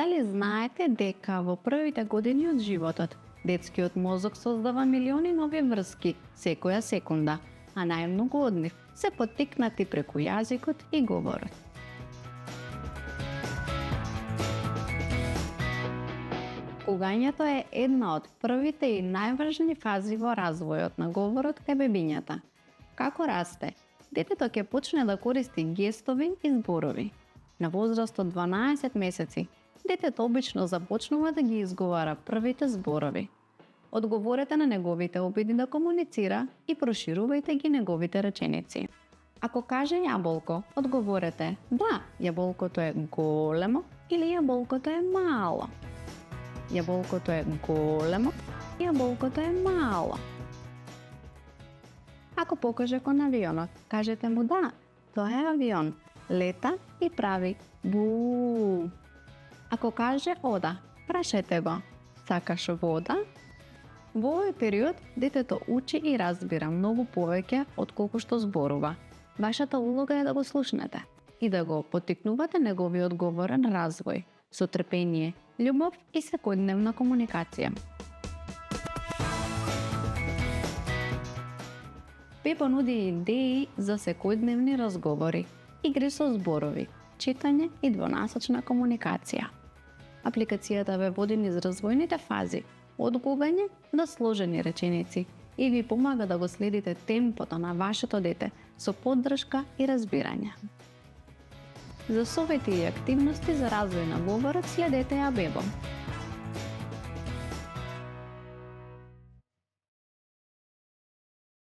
Дали знаете дека во првите години од животот детскиот мозок создава милиони нови врски секоја секунда, а најмногу од нив се поттикнати преку јазикот и говорот. Кугањето е една од првите и најважни фази во развојот на говорот кај бебињата. Како расте, детето ќе почне да користи гестови и зборови. На возраст од 12 месеци, детето обично започнува да ги изговара првите зборови. Одговорете на неговите обиди да комуницира и проширувајте ги неговите реченици. Ако каже јаболко, одговорете: да, јаболкото е големо или јаболкото е мало. Јаболкото е големо, јаболкото е мало. Ако покаже кон авионот, кажете му: да, тоа е авион, лета и прави бу. Ако каже ода, прашајте го: сакаш вода? Во овој период детето учи и разбира многу повеќе отколку што зборува. Вашата улога е да го слушнете и да го поттикнувате неговиот говорен развој со трпение, љубов и секојдневна комуникација. Пепо нуди идеи за секојдневни разговори, игри со зборови, читање и двонасочна комуникација. Апликацијата ве води низ развојните фази, од губење до сложени реченици и ви помага да го следите темпото на вашето дете со поддршка и разбирање. За совети и активности за развој на говорот следете ја Бебо.